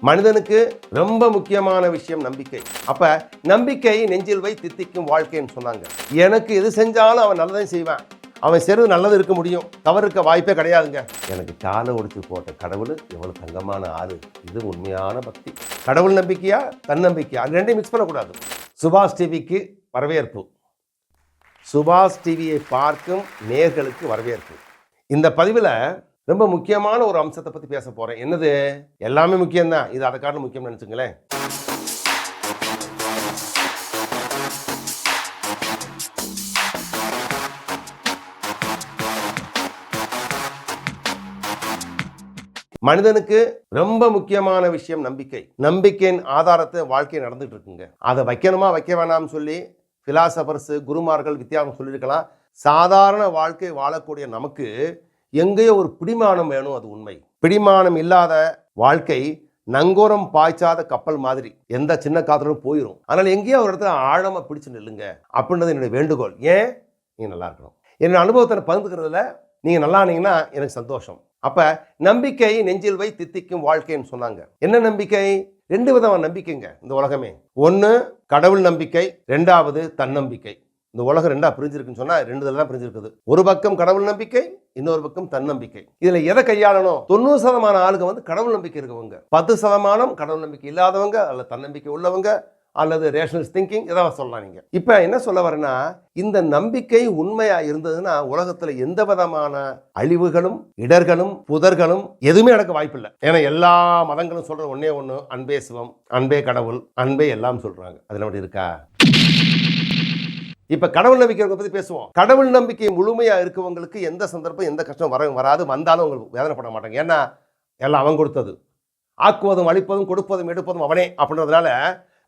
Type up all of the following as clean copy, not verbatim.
மனிதனுக்கு ரொம்ப முக்கியமான விஷயம் நம்பிக்கை. அப்ப நம்பிக்கை நெஞ்சில் வை தித்திக்கும் வாழ்க்கைன்னு சொன்னாங்க. எனக்கு எது செஞ்சாலும் அவன் நல்லதையும் செய்வான், அவன் செருது நல்லது இருக்க முடியும், தவறு இருக்க வாய்ப்பே கிடையாதுங்க. எனக்கு காலை ஒடிச்சு போட்ட கடவுள் எவ்வளவு தங்கமான ஆளு, இது உண்மையான பக்தி. கடவுள் நம்பிக்கையா தன்னம்பிக்கையா, அது ரெண்டையும் மிக்ஸ் பண்ணக்கூடாது. சுபாஷ் டிவிக்கு வரவேற்பு. சுபாஷ் டிவியை பார்க்கும் நேயர்களுக்கு வரவேற்பு. இந்த பதிவில் ரொம்ப முக்கியமான ஒரு அம்சத்தை பற்றி பேச போகிறேன். என்னது? எல்லாமே முக்கியம்தான், இது அதை காரணம் முக்கியம் நினச்சிங்களேன். மனிதனுக்கு ரொம்ப முக்கியமான விஷயம் நம்பிக்கை. நம்பிக்கையின் ஆதாரத்தை வாழ்க்கை நடந்துட்டு இருக்குங்க. அதை வைக்கணுமா வைக்க வேணாம்னு சொல்லி பிலாசபர்ஸ் குருமார்கள் வித்தியாசம் சொல்லியிருக்கலாம். சாதாரண வாழ்க்கை வாழக்கூடிய நமக்கு எங்கேயோ ஒரு பிடிமானம் வேணும், அது உண்மை. பிடிமானம் இல்லாத வாழ்க்கை நங்கூரம் பாய்ச்சாத கப்பல் மாதிரி, எந்த சின்ன காத்துலும் போயிடும். அதனால எங்கேயோ ஒரு இடத்துல ஆழமா பிடிச்சு நில்லுங்க அப்படின்றது என்னுடைய வேண்டுகோள். ஏன்? நீங்க நல்லா இருக்கணும். என்னோட அனுபவத்தை பகிர்ந்துக்கிறதுல நீங்க நல்லா இருந்தீங்கன்னா எனக்கு சந்தோஷம். அப்ப நம்பிக்கை நெஞ்சில் வை தித்திக்கும் வாழ்க்கைன்னு சொன்னாங்க. என்ன நம்பிக்கை? ரெண்டு விதமான நம்பிக்கைங்க இந்த உலகமே. ஒன்று கடவுள் நம்பிக்கை, ரெண்டாவது தன்னம்பிக்கை. இந்த உலகம் ரெண்டா பிரிஞ்சிருக்குன்னு சொன்னா ரெண்டு தான் பிரிஞ்சிருக்குது. ஒரு பக்கம் கடவுள் நம்பிக்கை, இன்னொரு பக்கம் தன்னம்பிக்கை. இதுல எதை கையாளணும்? 90% ஆளுங்க கடவுள் நம்பிக்கை இருக்கவங்க, 10% கடவுள் நம்பிக்கை இல்லாதவங்க, அல்லது தன்னம்பிக்கை உள்ளவங்க, அல்லது ரேஷனல் திங்கிங், ஏதாவது சொல்லலாம். நீங்க இப்ப என்ன சொல்ல வரேன்னா, இந்த நம்பிக்கை உண்மையா இருந்ததுன்னா உலகத்துல எந்த விதமான அழிவுகளும் இடர்களும் புதர்களும் எதுவுமே நடக்க வாய்ப்பில்லை. ஏன்னா எல்லா மதங்களும் சொல்ற ஒன்னே ஒண்ணு, அன்பே சிவம், அன்பே கடவுள், அன்பே எல்லாம் சொல்றாங்க. அதுல அப்படி இருக்கா? இப்ப கடவுள் நம்பிக்கை பத்தி பேசுவோம். கடவுள் நம்பிக்கை முழுமையா இருக்கவங்களுக்கு எந்த சந்தர்ப்பம் எந்த கஷ்டம் வராது, வந்தாலும் உங்களுக்கு வேதனைப்பட மாட்டாங்க. ஏன்னா எல்லாம் அவன் கொடுத்தது. ஆக்குவதும் அழிப்பதும் கொடுப்பதும் எடுப்பதும் அவனே அப்படின்றதுனால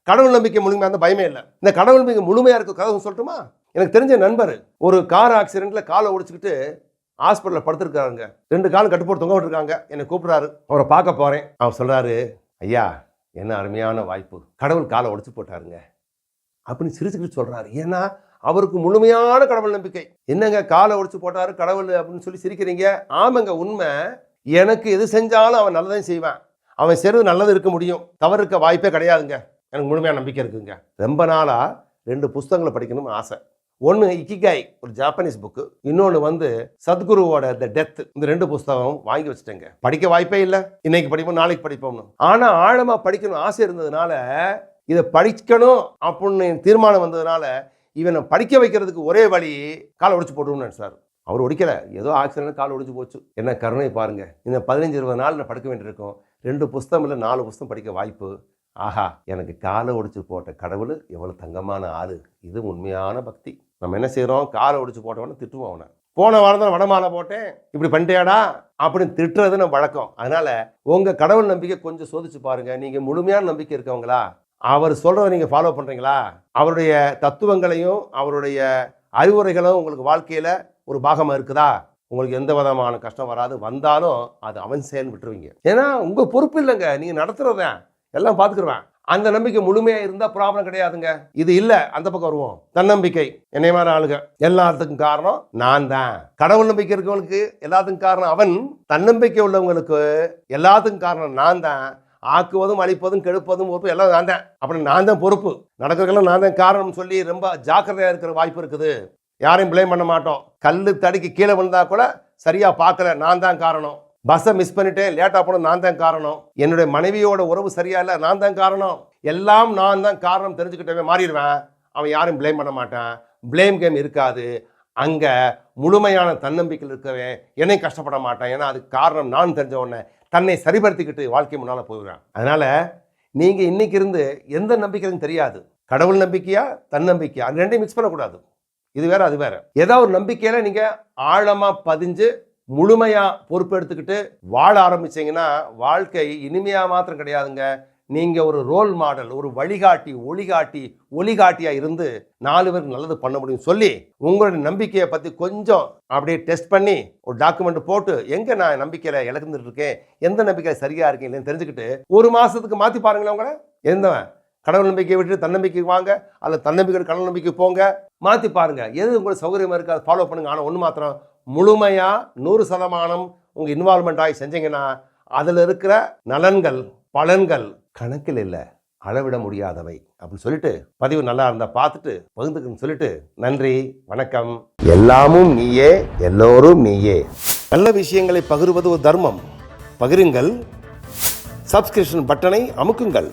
கடவுள் நம்பிக்கை முழுமையா இருந்த பயமே இல்லை. இந்த கடவுள் நம்பிக்கை முழுமையா இருக்க கதை சொல்லட்டுமா? எனக்கு தெரிஞ்ச நண்பர் ஒரு கார் ஆக்சிடென்ட்ல காலை ஒடிச்சுக்கிட்டு ஹாஸ்பிட்டலில் படுத்திருக்காருங்க. 2 காலம் கட்டுப்போட்டு தொங்க விட்டுருக்காங்க. என்னை கூப்பிடுறாரு, அவரை பார்க்க போறேன். அவர் சொல்றாரு, ஐயா என்ன அருமையான வாய்ப்பு, கடவுள் காலை ஒடிச்சு போட்டாருங்க அப்படின்னு சிரிச்சுக்கிட்டு சொல்றாரு. ஏன்னா அவருக்கு முழுமையான கடவுள் நம்பிக்கை. என்னங்க காலை ஒடிச்சு போட்டாரு கடவுள் அப்படின்னு சொல்லி சிரிக்கிறீங்க? ஆமாங்க, உண்மை. எனக்கு எது செஞ்சாலும் அவன் நல்லதையும் செய்வான், அவன் செருது நல்லது இருக்க முடியும், தவறு இருக்க வாய்ப்பே கிடையாதுங்க. எனக்கு முழுமையான நம்பிக்கை இருக்குங்க. ரொம்ப நாளா 2 புஸ்தகங்களை படிக்கணும்னு ஆசை. ஒன்று இக்கிகாய், ஒரு ஜாப்பனீஸ் புக்கு, இன்னொன்று சத்குருவோட த டெத். இந்த 2 புஸ்தகம் வாங்கி வச்சுட்டேங்க. படிக்க வாய்ப்பே இல்லை. இன்னைக்கு படிப்போம் நாளைக்கு படிப்போம்னு. ஆனா ஆழமா படிக்கணும் ஆசை இருந்ததுனால, இதை படிக்கணும் அப்படின்னு தீர்மானம் வந்ததுனால, இவனை படிக்க வைக்கிறதுக்கு ஒரே வழி காலை ஒடிச்சு போட்டுன்னு சார். அவர் ஒடிக்கல, ஏதோ ஆக்சிடென்ட் கால் ஒடிச்சு போச்சு. என்ன கருணை பாருங்க. இந்த 15-20 நாள் நான் படுக்க வேண்டியிருக்கும். 2 புஸ்தகம் இல்லை 4 புஸ்தகம் படிக்க வாய்ப்பு. ஆஹா, எனக்கு காலை ஒடிச்சு போட்ட கடவுள் எவ்வளவு தங்கமான ஆளு, இது உண்மையான பக்தி. நம்ம என்ன செய்யறோம்? காலை ஒடிச்சு போட்டவன திட்டுவோம். அவனை போன வாரம் தான் வடமாலை போட்டேன், இப்படி பண்ணிட்டியாடா அப்படின்னு திட்டுறது நம்ம வழக்கம். அதனால உங்க கடவுள் நம்பிக்கை கொஞ்சம் சோதிச்சு பாருங்க. நீங்க முழுமையான நம்பிக்கை இருக்கவங்களா? அவர் சொல்றதை நீங்க ஃபாலோ பண்றீங்களா? அவருடைய தத்துவங்களையும் அவருடைய அறிவுரைகளும் உங்களுக்கு வாழ்க்கையில ஒரு பாகமா இருக்குதா? உங்களுக்கு எந்த விதமான கஷ்டம் வராது, வந்தாலும் அது அவன் செயல் விட்டுருவீங்க. ஏன்னா உங்க பொறுப்பு இல்லைங்க, நீங்க நடத்துறதான், எல்லாம் பார்த்துக்குருவேன். அந்த நம்பிக்கை முழுமையா இருந்தா ப்ராப்ளம் கிடையாதுங்க. இது இல்ல, அந்த பக்கம் வருவோம். தன்னம்பிக்கை. என்னை மாதிரி ஆளுங்க எல்லாத்துக்கும் காரணம் நான் தான். கடவுள் நம்பிக்கை இருக்கவங்களுக்கு எல்லாத்துக்கும் காரணம் அவன். தன்னம்பிக்கை உள்ளவங்களுக்கு எல்லாத்துக்கும் காரணம் நான் தான். ஆக்குவதும் அழிப்பதும் கெடுப்பதும் பொறுப்பு எல்லாம் நான் தான். அப்படி நான் தான் பொறுப்பு, நடக்கிறதெல்லாம் நான் தான் காரணம் சொல்லி ரொம்ப ஜாக்கிரதையா இருக்கிற வாய்ப்பு இருக்குது. யாரையும் பிளேம் பண்ண மாட்டோம். கல்லு தடிக்கு கீழே விழுந்தா கூட சரியா பார்க்கல, நான் தான் காரணம். பஸ்ஸை மிஸ் பண்ணிட்டேன், லேட்டா போன நான் தான் காரணம். என்னுடைய மனைவியோட உறவு சரியா இல்லை, நான் தான் காரணம். எல்லாம் நான் தான் காரணம் தெரிஞ்சுக்கிட்டவே மாறிடுவேன். அவன் யாரும் பிளேம் பண்ண மாட்டான். பிளேம் கேம் இருக்காது. அங்க முழுமையான தன்னம்பிக்கையில் இருக்கவே என்னை கஷ்டப்பட மாட்டான். ஏன்னா அதுக்கு காரணம் நான் தெரிஞ்ச உடனே தன்னை சரிபடுத்திக்கிட்டு வாழ்க்கை முன்னால போயிடுறான். அதனால நீங்க இன்னைக்கு இருந்து எந்த நம்பிக்கையும் தெரியாது, கடவுள் நம்பிக்கையா தன்னம்பிக்கையா, அது ரெண்டையும் மிக்ஸ் பண்ணக்கூடாது. இது வேற அது வேற. ஏதாவது ஒரு நம்பிக்கையில நீங்க ஆழமா பதிஞ்சு முழுமையா பொறுப்பு எடுத்துக்கிட்டு வாழ ஆரம்பிச்சீங்கன்னா வாழ்க்கை இனிமையா மாத்திரம் கிடையாதுங்க. நீங்க ஒரு ரோல் மாடல், ஒரு வழிகாட்டி, ஒளிகாட்டியா இருந்து 4 பேருக்கு நல்லது பண்ண முடியும் சொல்லி உங்களுடைய நம்பிக்கையை பத்தி கொஞ்சம் அப்படியே டெஸ்ட் பண்ணி ஒரு டாக்குமெண்ட் போட்டு, எங்க நான் நம்பிக்கையில இழந்துட்டு இருக்கேன், எந்த நம்பிக்கையில சரியா இருக்கேன் இல்லைன்னு தெரிஞ்சுக்கிட்டு 1 மாசத்துக்கு மாத்தி பாருங்களேன். உங்களை எந்த கடவுள் நம்பிக்கையை விட்டு தன்னம்பிக்கைக்கு வாங்க, அல்லது தன்னம்பிக்கை கடவுள் நம்பிக்கை போங்க, மாத்தி பாருங்க. எது உங்களுக்கு சௌகரியமா இருக்கு அதை ஃபாலோ பண்ணுங்க. ஆனா ஒன்று மாத்திரம், முழுமையா 100% உங்க இன்வால்மெண்ட் ஆகி செஞ்சீங்கன்னா அதுல இருக்கிற நலன்கள் பலன்கள் கணக்கில் இல்லை, அளவிட முடியாதவை அப்படின்னு சொல்லிட்டு பதிவு நல்லா இருந்தா பார்த்துட்டு பகிர்ந்துக்குன்னு சொல்லிட்டு நன்றி, வணக்கம். எல்லாமும் நீயே, எல்லோரும் நீயே. நல்ல விஷயங்களை பகிர்வது ஒரு தர்மம். பகிருங்கள். சப்ஸ்கிரிப்ஷன் பட்டனை அமுக்குங்கள்.